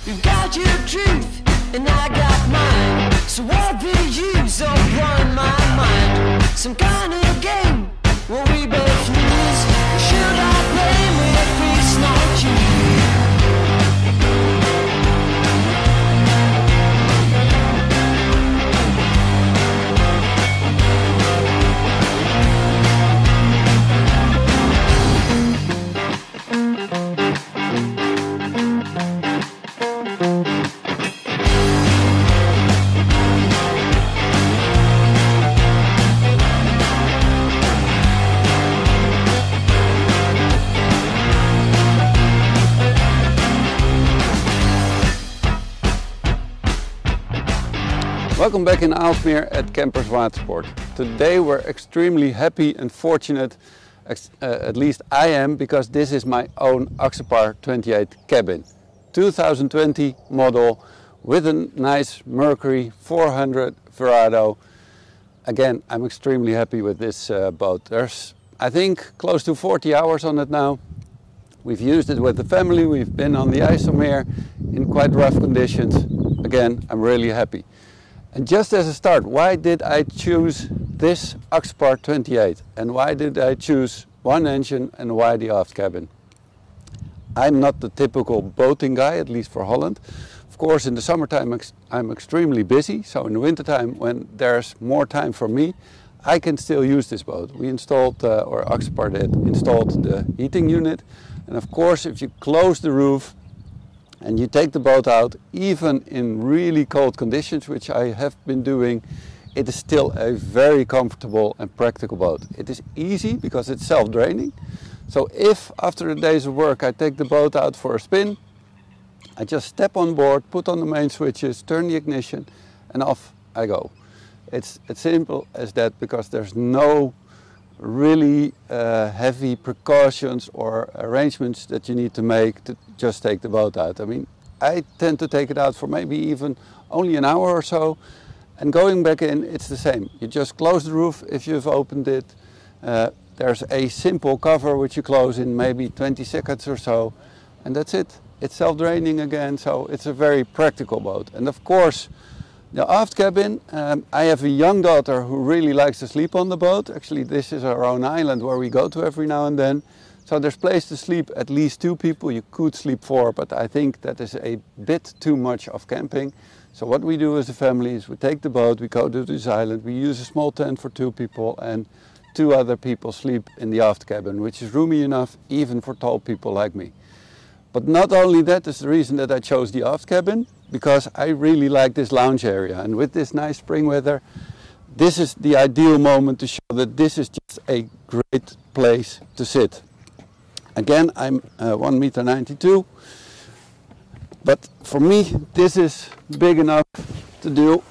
You've got your truth and I got mine. So what the use of blowing my mind? Some kind of game where we both lose. Should I blame it if it's not you? Welcome back in Aalsmeer at Kempers Watersport. Today we're extremely happy and fortunate, at least I am, because this is my own Axopar 28 cabin. 2020 model with a nice Mercury 400 Verado. Again, I'm extremely happy with this boat. There's, I think, close to 40 hours on it now. We've used it with the family, we've been on the Axopar in quite rough conditions. Again, I'm really happy. And just as a start, why did I choose this Axopar 28? And why did I choose one engine and why the aft cabin? I'm not the typical boating guy, at least for Holland. Of course, in the summertime I'm extremely busy. So in the wintertime, when there's more time for me, I can still use this boat. We installed, or Axopar did, installed the heating unit. And of course, if you close the roof, and you take the boat out, even in really cold conditions, which I have been doing, it is still a very comfortable and practical boat. It is easy because it's self-draining. So if after a day's of work I take the boat out for a spin, I just step on board, put on the main switches, turn the ignition, and off I go. It's as simple as that, because there's no really heavy precautions or arrangements that you need to make to just take the boat out. I mean, I tend to take it out for maybe even only an hour or so, and going back in, it's the same. You just close the roof if you've opened it. There's a simple cover which you close in maybe 20 seconds or so, and that's it. It's self-draining again, so it's a very practical boat. And of course, the aft cabin, I have a young daughter who really likes to sleep on the boat. Actually, this is our own island where we go to every now and then. So there's place to sleep at least 2 people. You could sleep 4, but I think that is a bit too much of camping. So what we do as a family is we take the boat, we go to this island, we use a small tent for 2 people, and 2 other people sleep in the aft cabin, which is roomy enough even for tall people like me. But not only that is the reason that I chose the aft cabin, because I really like this lounge area. And with this nice spring weather, this is the ideal moment to show that this is just a great place to sit. Again, I'm 1.92 m, but for me this is big enough to do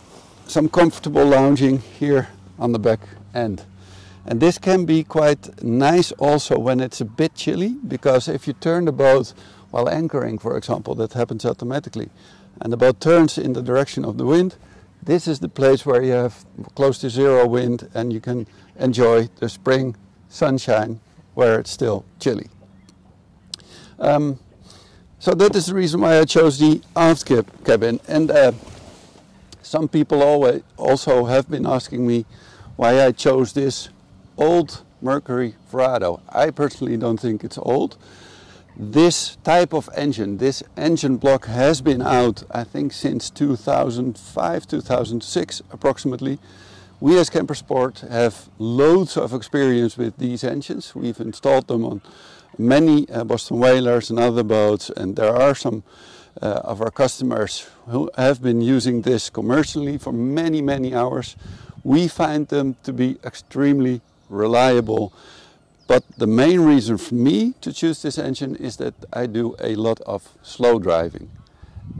some comfortable lounging here on the back end. And this can be quite nice also when it's a bit chilly, because if you turn the boat while anchoring, for example, that happens automatically, and the boat turns in the direction of the wind, this is the place where you have close to 0 wind and you can enjoy the spring sunshine where it's still chilly. So that is the reason why I chose the aft cabin. And some people also have been asking me why I chose this old Mercury Verado. I personally don't think it's old. This type of engine, this engine block has been out, I think, since 2005, 2006 approximately. We as Watersport have loads of experience with these engines. We've installed them on many Boston whalers and other boats, and there are some of our customers who have been using this commercially for many, many hours. We find them to be extremely reliable. But the main reason for me to choose this engine is that I do a lot of slow driving.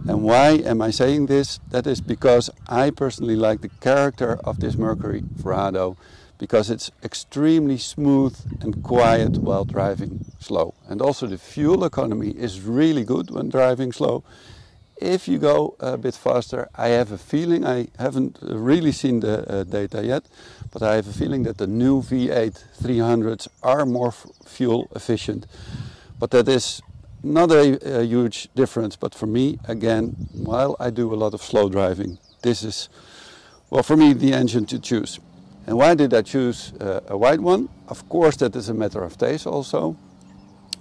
And why am I saying this? That is because I personally like the character of this Mercury Verado, because it's extremely smooth and quiet while driving slow. And also the fuel economy is really good when driving slow. If you go a bit faster, I have a feeling, I haven't really seen the data yet, but I have a feeling that the new V8 300s are more fuel efficient. But that is not a huge difference, but for me, again, while I do a lot of slow driving, this is, well, for me, the engine to choose. And why did I choose a white one? Of course, that is a matter of taste also.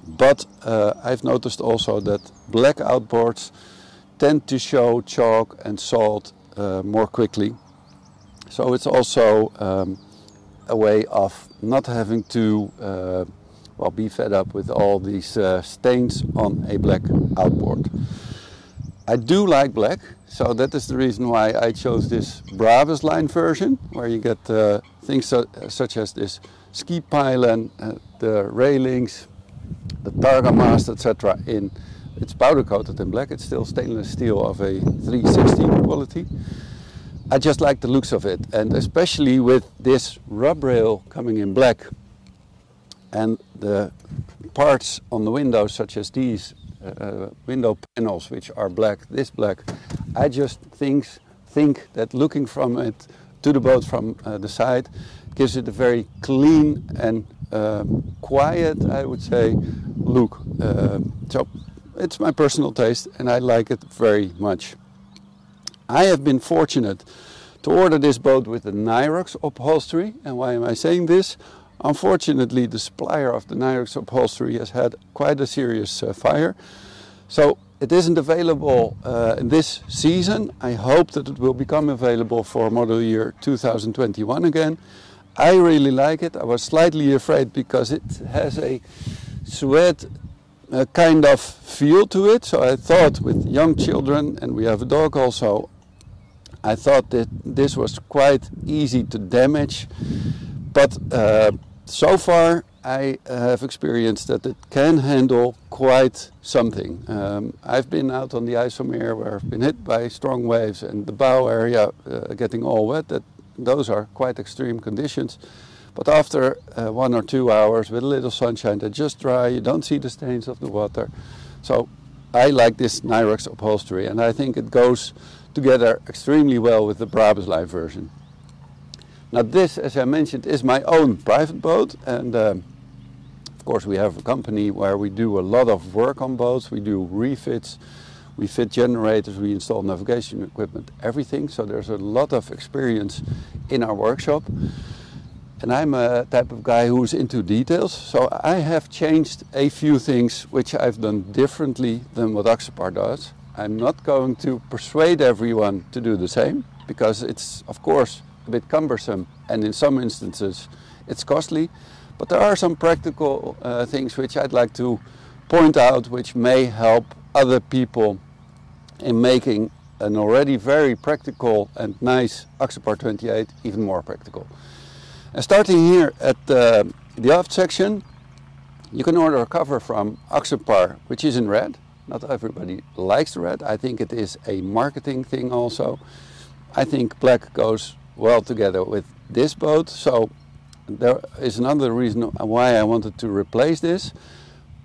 But I've noticed also that black outboards tend to show chalk and salt more quickly. So it's also a way of not having to well, be fed up with all these stains on a black outboard. I do like black, so that is the reason why I chose this Brabus line version, where you get things such as this ski pylon, the railings, the targa mast, etc. in it's powder coated in black. It's still stainless steel of a 316 quality. I just like the looks of it, and especially with this rub rail coming in black and the parts on the windows such as these window panels which are black, this black, I just think that looking from it to the boat from the side gives it a very clean and quiet, I would say, look. So it's my personal taste and I like it very much. I have been fortunate to order this boat with the Nyrox upholstery, and why am I saying this? Unfortunately, the supplier of the Nyrox upholstery has had quite a serious fire, so it isn't available in this season. I hope that it will become available for model year 2021 again. I really like it. I was slightly afraid because it has a suede kind of feel to it, so I thought with young children, and we have a dog also, I thought that this was quite easy to damage, but so far I have experienced that it can handle quite something. I've been out on the Axopar where I've been hit by strong waves and the bow area getting all wet. Those are quite extreme conditions. But after 1 or 2 hours with a little sunshine, they're just dry, you don't see the stains of the water. So I like this Nyrox upholstery, and I think it goes together extremely well with the Brabus line version. Now this, as I mentioned, is my own private boat, and of course we have a company where we do a lot of work on boats. We do refits, we fit generators, we install navigation equipment, everything. So there's a lot of experience in our workshop. And I'm a type of guy who's into details, so I have changed a few things which I've done differently than what Axopar does. I'm not going to persuade everyone to do the same, because it's of course a bit cumbersome and in some instances it's costly, but there are some practical things which I'd like to point out which may help other people in making an already very practical and nice Axopar 28 even more practical. And starting here at the aft section, you can order a cover from Axopar, which is in red. Not everybody likes the red. I think it is a marketing thing also. I think black goes well together with this boat. So there is another reason why I wanted to replace this.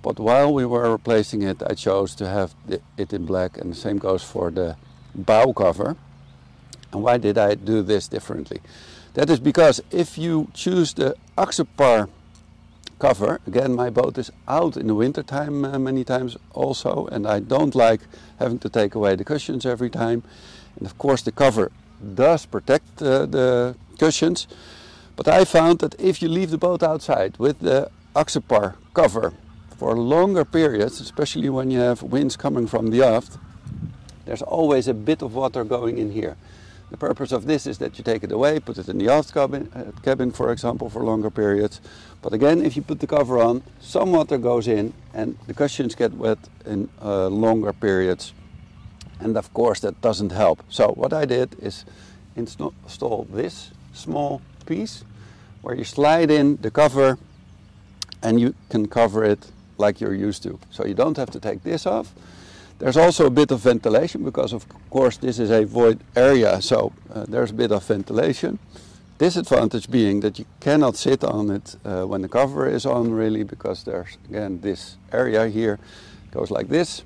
But while we were replacing it, I chose to have it in black, and the same goes for the bow cover. And why did I do this differently? That is because if you choose the Axopar cover, again, my boat is out in the winter time many times also, and I don't like having to take away the cushions every time. And of course the cover does protect the cushions, but I found that if you leave the boat outside with the Axopar cover for longer periods, especially when you have winds coming from the aft, there's always a bit of water going in here. The purpose of this is that you take it away, put it in the aft cabin, for example, for longer periods. But again, if you put the cover on, some water goes in and the cushions get wet in longer periods. And of course that doesn't help. So what I did is install this small piece where you slide in the cover and you can cover it like you're used to. So you don't have to take this off. There's also a bit of ventilation because of course this is a void area, so there's a bit of ventilation. Disadvantage being that you cannot sit on it when the cover is on really, because there's again this area here goes like this.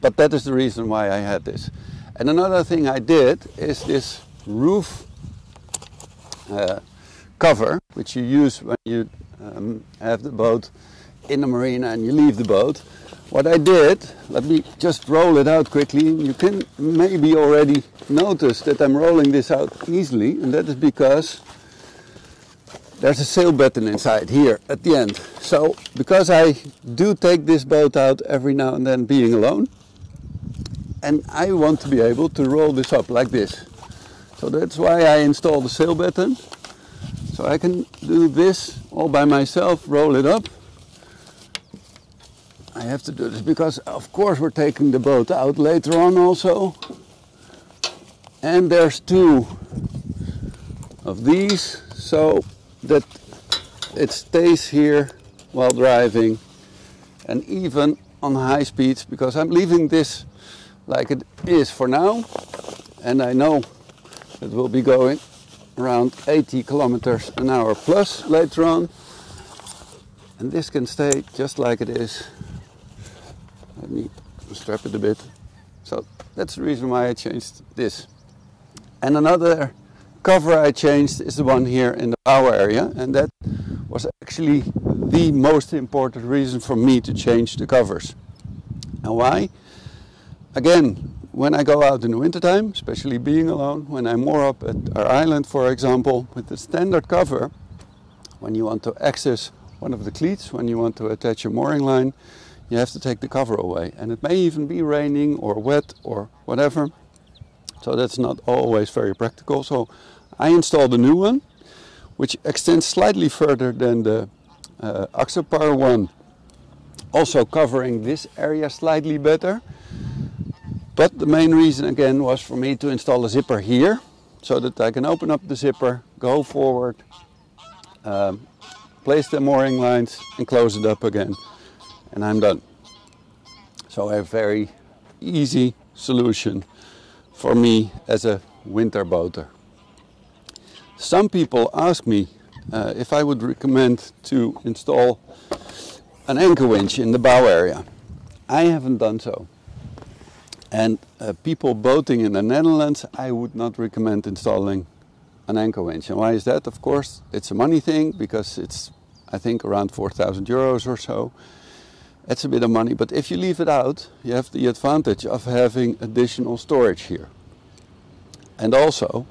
But that is the reason why I had this. And another thing I did is this roof cover, which you use when you have the boat in the marina and you leave the boat. What I did, let me just roll it out quickly. You can maybe already notice that I'm rolling this out easily, and that is because there's a sail button inside here at the end. So because I do take this boat out every now and then being alone, and I want to be able to roll this up like this. So that's why I installed the sail button. So I can do this all by myself, roll it up. I have to do this because of course we're taking the boat out later on also. And there's two of these so that it stays here while driving, and even on high speeds, because I'm leaving this like it is for now, and I know it will be going around 80 kilometers an hour plus later on, and this can stay just like it is. Let me strap it a bit. So that's the reason why I changed this. And another cover I changed is the one here in the bow area, and that was actually the most important reason for me to change the covers. And why? Again, when I go out in the wintertime, especially being alone, when I'm more up at our island, for example, with the standard cover, when you want to access one of the cleats, when you want to attach a mooring line, you have to take the cover away. And it may even be raining or wet or whatever. So that's not always very practical. So I installed a new one, which extends slightly further than the Axopar one, also covering this area slightly better. But the main reason again was for me to install a zipper here, so that I can open up the zipper, go forward, place the mooring lines and close it up again, and I'm done. So a very easy solution for me as a winter boater. Some people ask me if I would recommend to install an anchor winch in the bow area. I haven't done so. And people boating in the Netherlands, I would not recommend installing an anchor winch. And why is that? Of course, it's a money thing, because it's, I think, around 4,000 euros or so. It's a bit of money, but if you leave it out, you have the advantage of having additional storage here. And also,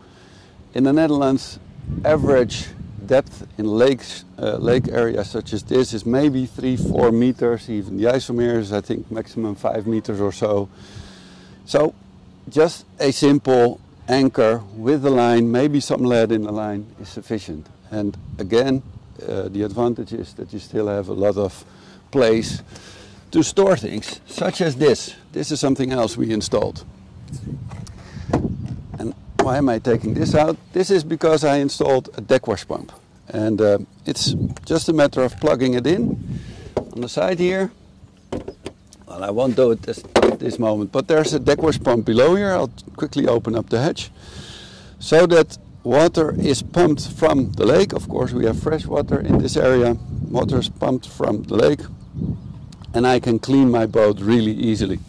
in the Netherlands, average depth in lakes, lake areas such as this is maybe 3-4 meters. Even the IJsselmeer is, I think, maximum 5 meters or so. So just a simple anchor with the line, maybe some lead in the line, is sufficient. And again, the advantage is that you still have a lot of place to store things, such as this. This is something else we installed. And why am I taking this out? This is because I installed a deck wash pump. And it's just a matter of plugging it in on the side here. Well, I won't do it at this moment, but there's a deck wash pump below here. I'll quickly open up the hatch so that water is pumped from the lake. Of course, we have fresh water in this area. Water is pumped from the lake, and I can clean my boat really easily,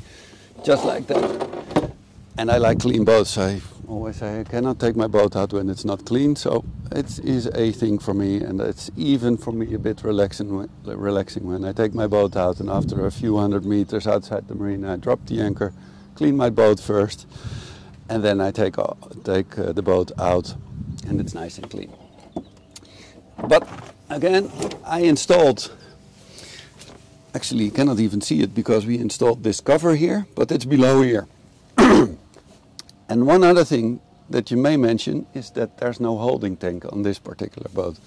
just like that. And I like clean boats. I always say I cannot take my boat out when it's not clean, so it is a thing for me, and it's even for me a bit relaxing when I take my boat out, and after a few hundred meters outside the marina I drop the anchor, clean my boat first, and then I take the boat out, and it's nice and clean. But again, I installed, actually you cannot even see it because we installed this cover here, but it's below here. And one other thing that you may mention is that there's no holding tank on this particular boat.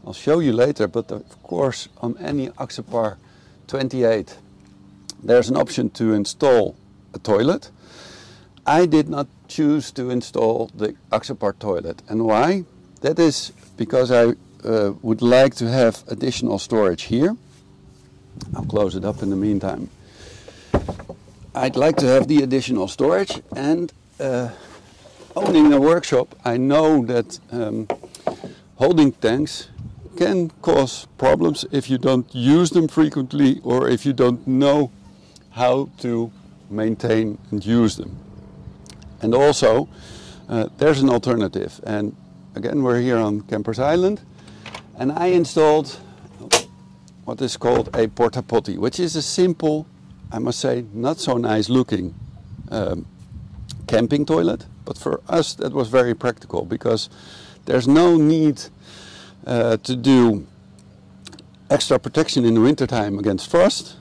I'll show you later, but of course on any Axopar 28 there's an option to install a toilet. I did not choose to install the Axopar toilet. And why? That is because I would like to have additional storage here. I'll close it up in the meantime. I'd like to have the additional storage, and owning a workshop, I know that holding tanks can cause problems if you don't use them frequently, or if you don't know how to maintain and use them. And also, there's an alternative. And again, we're here on Kempers Island, and I installed what is called a porta potty, which is a simple I must say, not so nice looking camping toilet, but for us that was very practical, because there's no need to do extra protection in the wintertime against frost.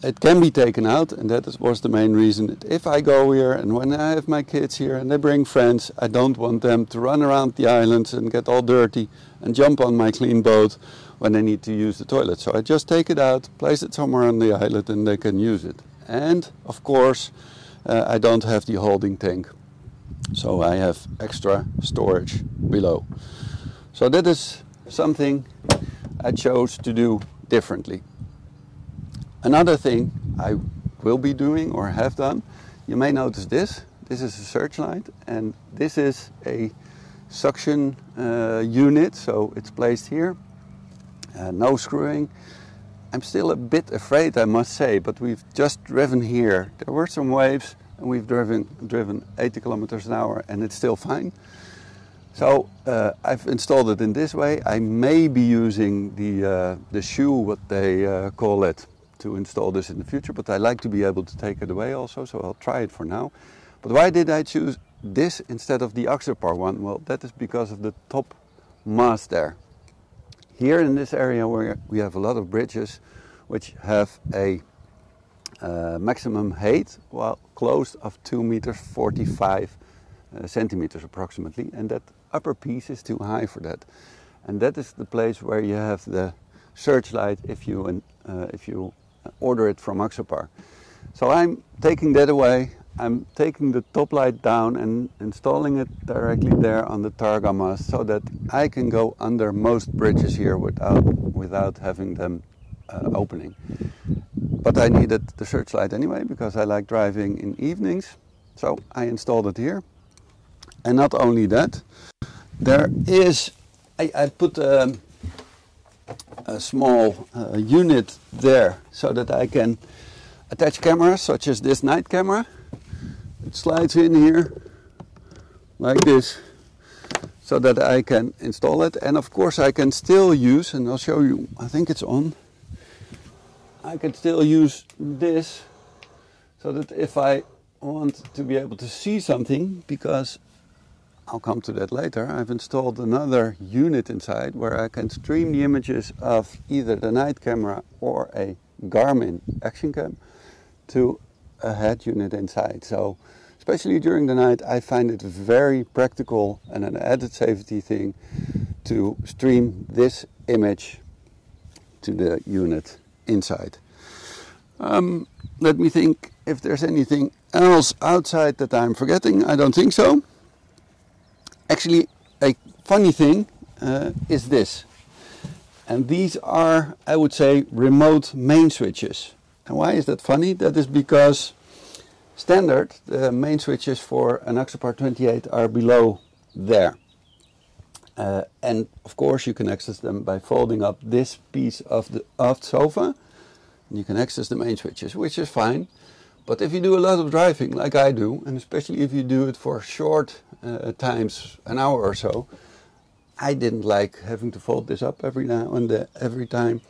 It can be taken out, and that was the main reason. If I go here and when I have my kids here and they bring friends, I don't want them to run around the islands and get all dirty and jump on my clean boat when they need to use the toilet. So I just take it out, place it somewhere on the island, and they can use it. And of course, I don't have the holding tank, so I have extra storage below. So that is something I chose to do differently. Another thing I will be doing or have done, you may notice this. This is a searchlight, and this is a suction unit, so it's placed here. No screwing. I'm still a bit afraid, I must say, but we've just driven here. There were some waves, and we've driven 80 kilometers an hour, and it's still fine. So I've installed it in this way. I may be using the shoe, what they call it, to install this in the future, but I like to be able to take it away also, so I'll try it for now. But why did I choose this instead of the Axopar one? Well, that is because of the top mast there. Here in this area where we have a lot of bridges which have a maximum height, well, closed of 2.45 meters approximately, and that upper piece is too high for that. And that is the place where you have the searchlight if you order it from Axopar. So I'm taking that away. I'm taking the top light down and installing it directly there on the targa mast, so that I can go under most bridges here without having them opening. But I needed the searchlight anyway, because I like driving in evenings, so I installed it here. And not only that, there is, I put a small unit there so that I can attach cameras, such as this night camera. It slides in here like this, so that I can install it. And of course I can still use, and I'll show you, I think it's on, I can still use this, so that if I want to be able to see something, because I'll come to that later, I've installed another unit inside where I can stream the images of either the night camera or a Garmin action cam to a head unit inside. So especially during the night, I find it very practical and an added safety thing to stream this image to the unit inside. Let me think if there's anything else outside that I'm forgetting. I don't think so. Actually, a funny thing is this. And these are, I would say, remote main switches. And why is that funny? That is because standard, the main switches for an Axopar 28 are below there. And of course you can access them by folding up this piece of the aft sofa. And you can access the main switches, which is fine. But if you do a lot of driving, like I do, and especially if you do it for short times, an hour or so, I didn't like having to fold this up every now and every time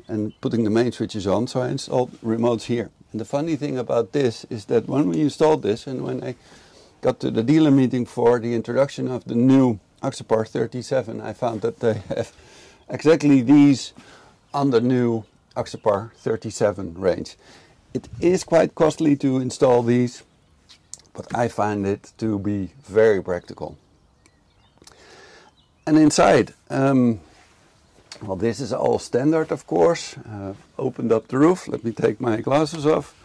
and putting the main switches on, so I installed remotes here. And the funny thing about this is that when we installed this, and when I got to the dealer meeting for the introduction of the new Axopar 37, I found that they have exactly these on the new Axopar 37 range. It is quite costly to install these, but I find it to be very practical. And inside, well, this is all standard, of course. Opened up the roof. Let me take my glasses off.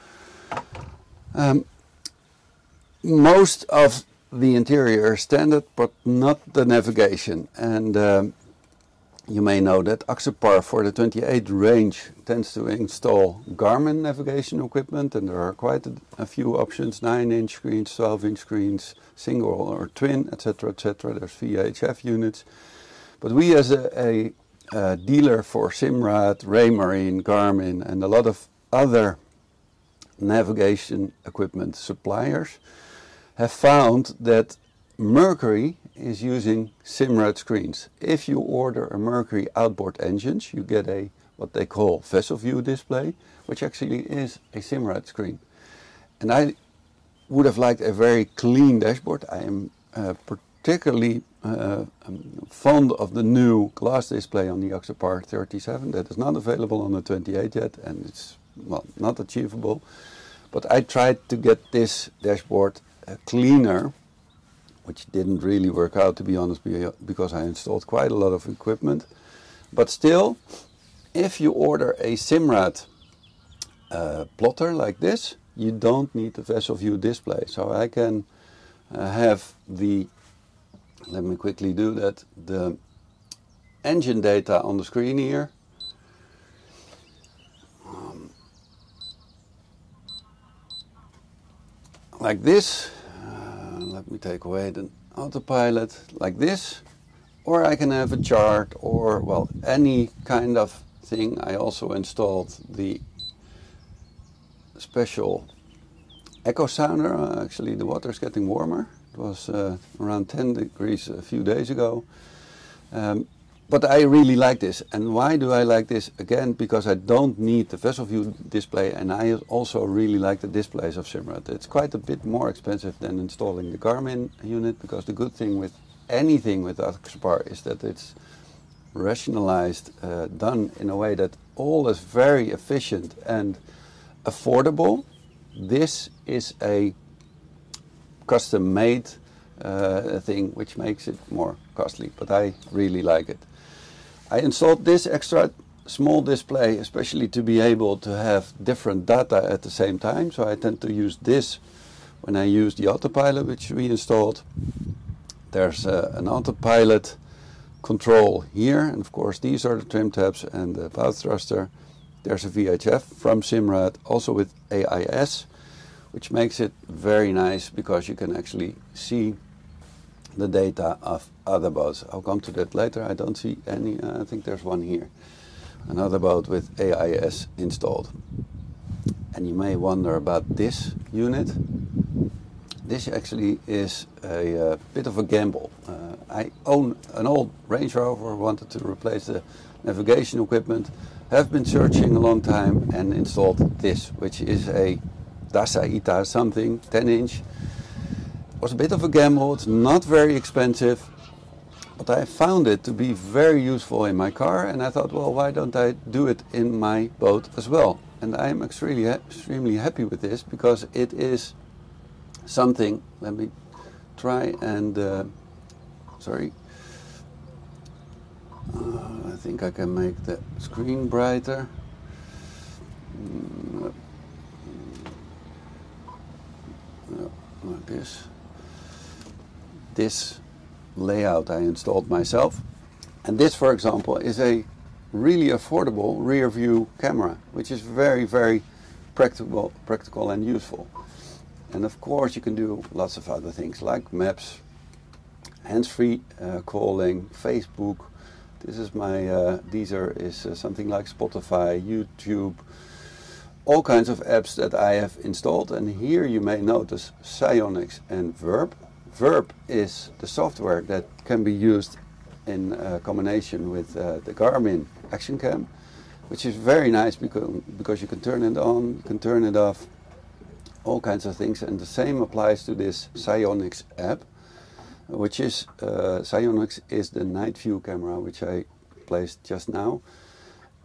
Most of the interior is standard, but not the navigation. And you may know that Axopar for the 28 range tends to install Garmin navigation equipment, and there are quite a few options: 9-inch screens, 12-inch screens, single or twin, etc., etc. There's VHF units. But we, as a dealer for Simrad, Raymarine, Garmin, and a lot of other navigation equipment suppliers, have found that Mercury is using Simrad screens. If you order a Mercury outboard engines, you get a what they call vessel view display, which actually is a Simrad screen. And I would have liked a very clean dashboard. I am particularly fond of the new glass display on the Axopar 37 that is not available on the 28 yet, and it's well, not achievable. But I tried to get this dashboard cleaner, which didn't really work out, to be honest, because I installed quite a lot of equipment. But still, if you order a Simrad plotter like this, you don't need the vessel view display. So I can have the, let me quickly do that, the engine data on the screen here. Like this. Let me take away the autopilot, like this. Or I can have a chart, or well, any kind of thing. I also installed the special echo sounder. Actually, the water is getting warmer. It was around 10 degrees a few days ago. But I really like this. And why do I like this? Again, because I don't need the vessel view display, and I also really like the displays of Simrad. It's quite a bit more expensive than installing the Garmin unit, because the good thing with anything with Axopar is that it's rationalized, done in a way that all is very efficient and affordable. This is a custom made thing, which makes it more costly, but I really like it. I installed this extra small display especially to be able to have different data at the same time. So I tend to use this when I use the autopilot, which we installed. There's an autopilot control here, and of course these are the trim tabs and the valve thruster. There's a VHF from Simrad, also with AIS, which makes it very nice because you can actually see the data of other boats. I'll come to that later. I don't see any. I think there's one here. Another boat with AIS installed. And you may wonder about this unit. This actually is a bit of a gamble. I own an old Range Rover, wanted to replace the navigation equipment, have been searching a long time and installed this, which is a Dasaita something, 10-inch. Was a bit of a gamble. It's not very expensive, but I found it to be very useful in my car, and I thought, well, why don't I do it in my boat as well? And I am extremely happy with this, because it is something. Let me try and sorry. I think I can make the screen brighter. Like this. This layout I installed myself, and this, for example, is a really affordable rear view camera, which is very practical and useful. And of course you can do lots of other things like maps, hands-free calling, Facebook. This is my Deezer is something like Spotify, YouTube, all kinds of apps that I have installed. And here you may notice Psionics and Verb. Verb is the software that can be used in combination with the Garmin Action Cam, which is very nice because you can turn it on, you can turn it off, all kinds of things. And the same applies to this Psionics app, which is Psionics is the night view camera, which I placed just now.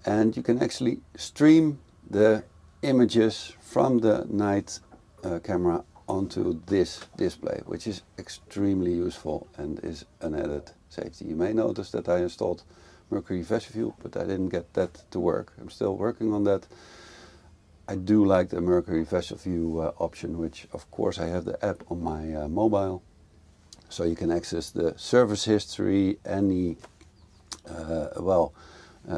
And you can actually stream the images from the night camera onto this display, which is extremely useful and is an added safety. You may notice that I installed Mercury Vessel View, but I didn't get that to work. I'm still working on that. I do like the Mercury Vessel View option, which of course I have the app on my mobile, so you can access the service history, any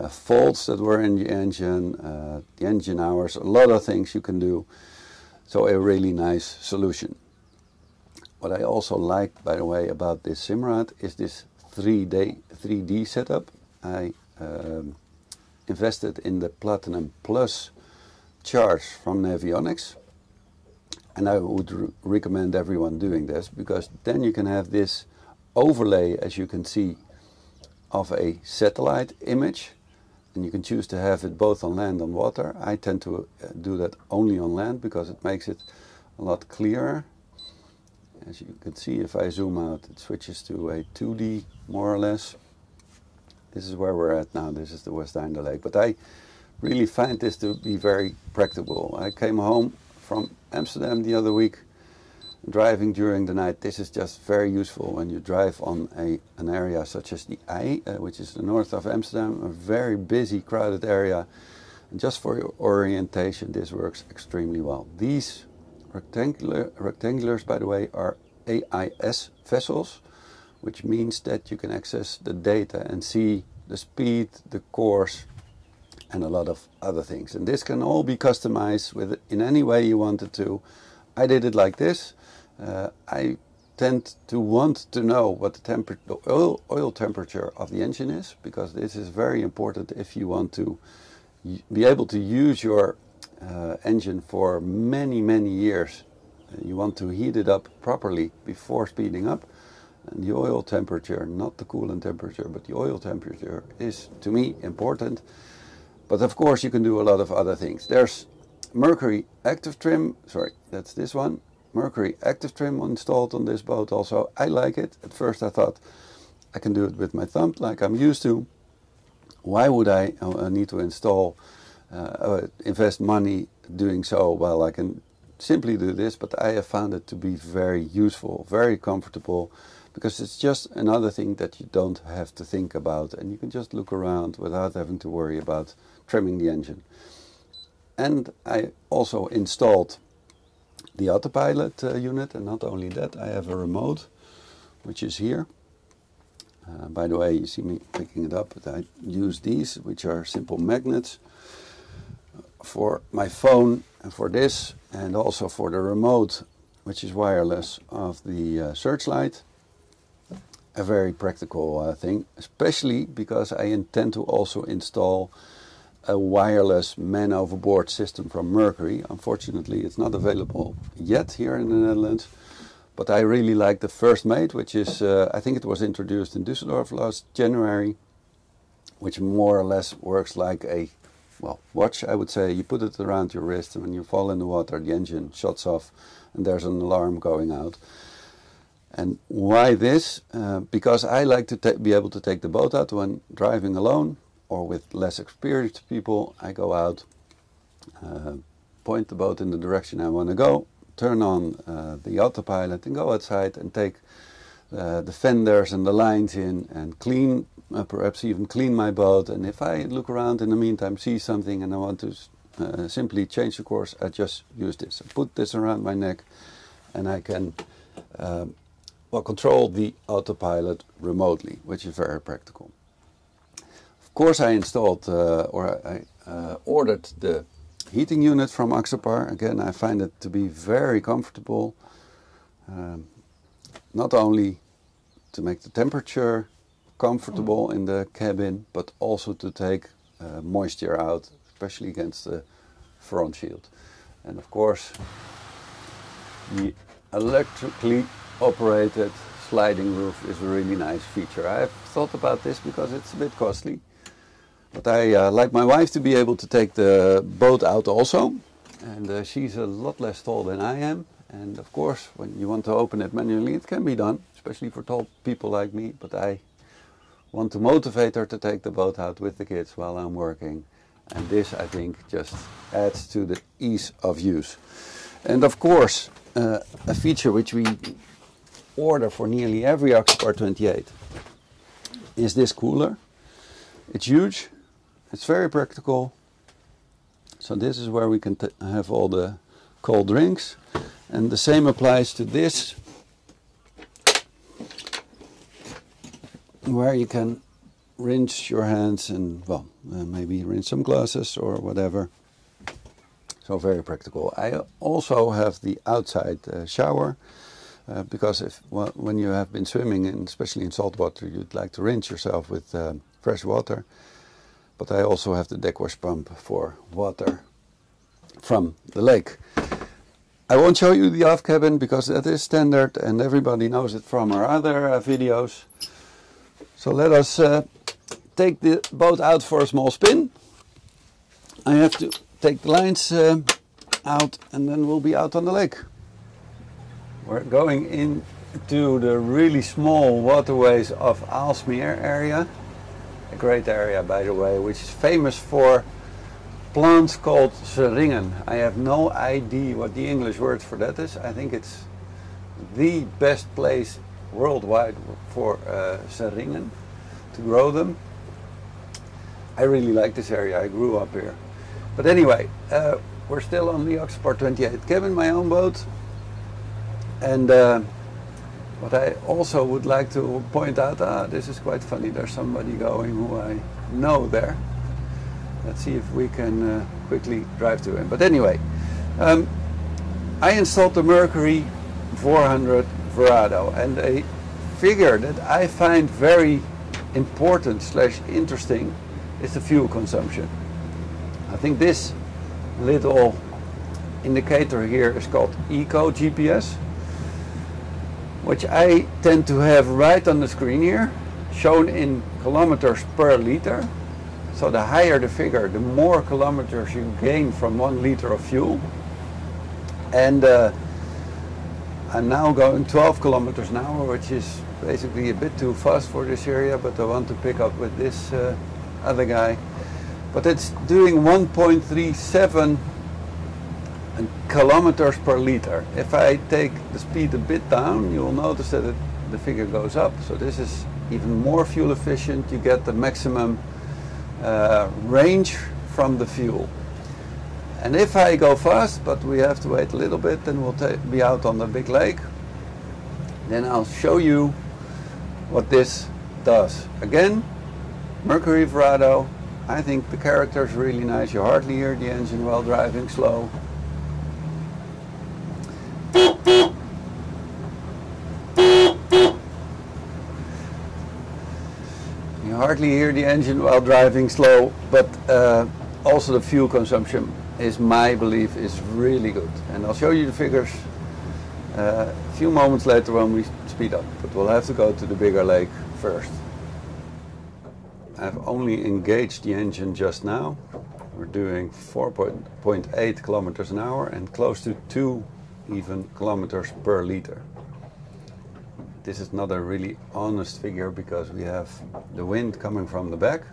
faults that were in the engine hours, a lot of things you can do. So a really nice solution. What I also like, by the way, about this Simrad is this 3D setup. I invested in the Platinum Plus charge from Navionics, and I would recommend everyone doing this, because then you can have this overlay, as you can see, of a satellite image, and you can choose to have it both on land and water. I tend to do that only on land because it makes it a lot clearer. As you can see, if I zoom out, it switches to a 2D more or less. This is where we're at now. This is the Westeinde Lake. But I really find this to be very practical. I came home from Amsterdam the other week, driving during the night. This is just very useful when you drive on an area such as the IJ, which is the north of Amsterdam, a very busy, crowded area. And just for your orientation, this works extremely well. These rectangulars, by the way, are AIS vessels, which means that you can access the data and see the speed, the course, and a lot of other things. And this can all be customized in any way you want it to. I did it like this. I tend to want to know what the oil temperature of the engine is, because this is very important if you want to be able to use your engine for many, many years. You want to heat it up properly before speeding up. And the oil temperature, not the coolant temperature, but the oil temperature is, to me, important. But of course you can do a lot of other things. There's Mercury Active Trim, sorry, that's this one. Mercury Active Trim installed on this boat also. I like it. At first I thought I can do it with my thumb like I'm used to. Why would I need to invest money doing so? Well, I can simply do this, but I have found it to be very useful, very comfortable, because it's just another thing that you don't have to think about, and you can just look around without having to worry about trimming the engine. And I also installed the autopilot unit, and not only that, I have a remote, which is here. By the way, you see me picking it up, but I use these, which are simple magnets for my phone and for this, and also for the remote, which is wireless, of the searchlight. A very practical thing, especially because I intend to also install a wireless man overboard system from Mercury. Unfortunately, it's not available yet here in the Netherlands, but I really like the First Mate, which is, I think it was introduced in Düsseldorf last January, which more or less works like a, well, watch, I would say. You put it around your wrist, and when you fall in the water, the engine shuts off and there's an alarm going out. And why this? Because I like to be able to take the boat out when driving alone or with less experienced people. I go out, point the boat in the direction I want to go, turn on the autopilot and go outside and take the fenders and the lines in and clean, perhaps even clean my boat. And if I look around in the meantime, see something and I want to simply change the course, I just use this. I put this around my neck and I can control the autopilot remotely, which is very practical. Of course, I installed I ordered the heating unit from Axopar. Again, I find it to be very comfortable, not only to make the temperature comfortable in the cabin, but also to take moisture out, especially against the front shield. And of course, the electrically operated sliding roof is a really nice feature. I've thought about this because it's a bit costly, but I like my wife to be able to take the boat out also, and she's a lot less tall than I am, and of course when you want to open it manually it can be done, especially for tall people like me, but I want to motivate her to take the boat out with the kids while I'm working, and this I think just adds to the ease of use. And of course a feature which we order for nearly every Axopar 28 is this cooler. It's huge, it's very practical. So this is where we can have all the cold drinks, and the same applies to this, where you can rinse your hands and maybe rinse some glasses or whatever. So very practical. I also have the outside shower, because when you have been swimming, and especially in salt water, you'd like to rinse yourself with fresh water. But I also have the deck wash pump for water from the lake. I won't show you the aft cabin because that is standard and everybody knows it from our other videos. So let us take the boat out for a small spin. I have to take the lines out and then we'll be out on the lake. We're going into the really small waterways of Aalsmeer area. A great area, by the way, which is famous for plants called seringen. I have no idea what the English word for that is. I think it's the best place worldwide for seringen, to grow them. I really like this area, I grew up here. But anyway, we're still on the Axopar 28 cabin, my own boat. And what I also would like to point out, this is quite funny, there's somebody going who I know there. Let's see if we can quickly drive to him. But anyway, I installed the Mercury 400 Verado, and a figure that I find very important / interesting is the fuel consumption. I think this little indicator here is called Eco GPS, which I tend to have right on the screen here, shown in kilometers per liter. So the higher the figure, the more kilometers you gain from 1 liter of fuel. And I'm now going 12 kilometers an hour, which is basically a bit too fast for this area, but I want to pick up with this other guy. But it's doing 1.37 kilometers per liter. If I take the speed a bit down, you will notice that the figure goes up. So this is even more fuel efficient. You get the maximum range from the fuel. And if I go fast, but we have to wait a little bit, then we'll be out on the big lake. Then I'll show you what this does. Again, Mercury Verado. I think the character is really nice. You hardly hear the engine while driving slow. You hardly hear the engine while driving slow, but also the fuel consumption is, my belief, is really good. And I'll show you the figures a few moments later when we speed up, but we'll have to go to the bigger lake first. I've only engaged the engine just now. We're doing 4.8 kilometers an hour and close to 2 even kilometers per liter. This is not a really honest figure because we have the wind coming from the back,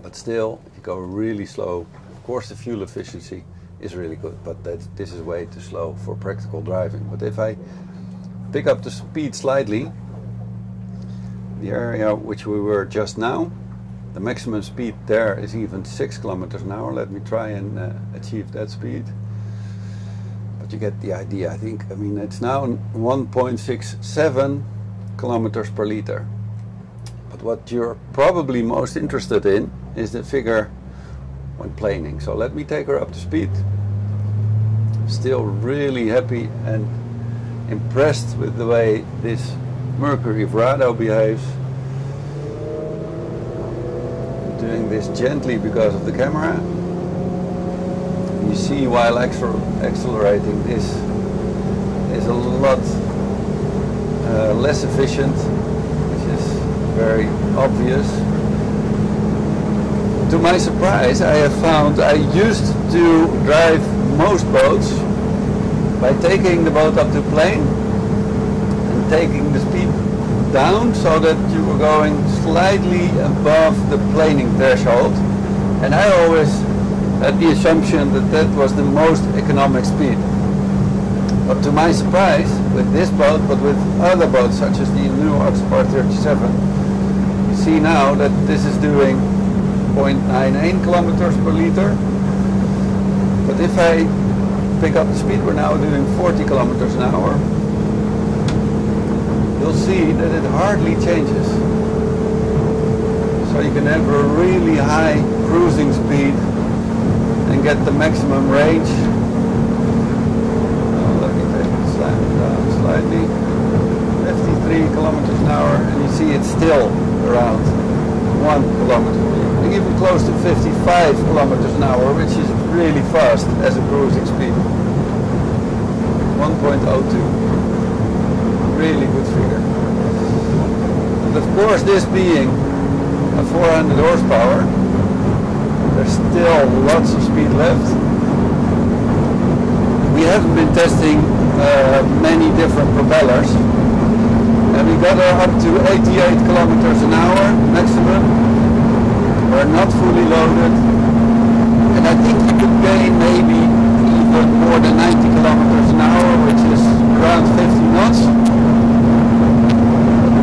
but still, if you go really slow, of course the fuel efficiency is really good, but this is way too slow for practical driving. But if I pick up the speed slightly, the area which we were just now, the maximum speed there is even 6 kilometers an hour. Let me try and achieve that speed. But you get the idea, I think. I mean, it's now 1.67 kilometers per liter. But what you're probably most interested in is the figure when planing. So let me take her up to speed. Still really happy and impressed with the way this Mercury Verado behaves. I'm doing this gently because of the camera. You see, while accelerating, this is a lot less efficient, which is very obvious. To my surprise, I have found I used to drive most boats by taking the boat up to plane and taking the speed down so that you were going slightly above the planing threshold. And I always had the assumption that that was the most economic speed. But to my surprise, with this boat, but with other boats such as the new Axopar 37, you see now that this is doing 0.98 kilometers per liter. But if I pick up the speed, we're now doing 40 kilometers an hour. You'll see that it hardly changes. So you can have a really high cruising speed and get the maximum range. Let me take it down slightly. 53 kilometers an hour, and you see it's still around 1 kilometer per liter. Even close to 55 kilometers an hour, which is really fast as a cruising speed. 1.02. Really good figure. And of course, this being 400 horsepower. There's still lots of speed left. We haven't been testing many different propellers, and we got her up to 88 kilometers an hour maximum. We're not fully loaded, and I think you could gain maybe even more than 90 kilometers an hour, which is around 50 knots.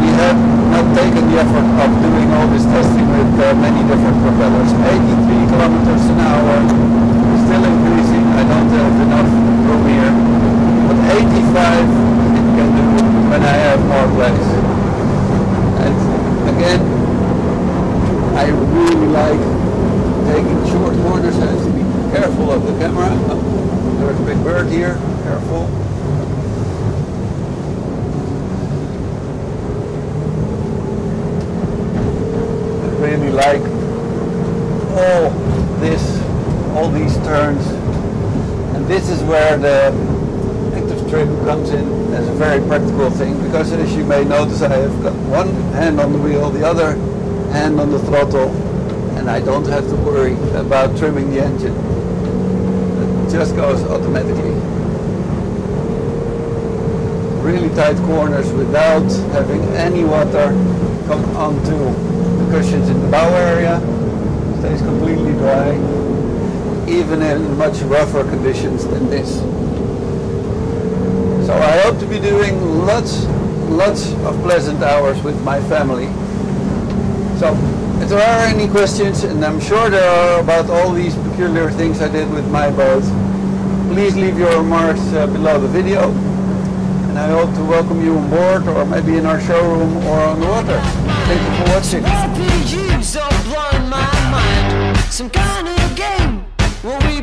We have not taken the effort of doing all this testing with many different propellers. 83 kilometers an hour, still increasing. I don't have enough room here, but 85 it can do when I have more place. And again, I really like taking short corners. I have to be careful of the camera. Oh, there's a big bird here, careful. I really like all these turns, and this is where the active trim comes in as a very practical thing, because as you may notice, I have got one hand on the wheel, the other hand on the throttle, and I don't have to worry about trimming the engine. It just goes automatically. Really tight corners without having any water come onto the cushions in the bow area. Stays completely dry, even in much rougher conditions than this. So I hope to be doing lots of pleasant hours with my family. So if there are any questions, and I'm sure there are, about all these peculiar things I did with my boat, please leave your remarks below the video, and I hope to welcome you on board, or maybe in our showroom or on the water. Thank you for watching. Some kind of game where we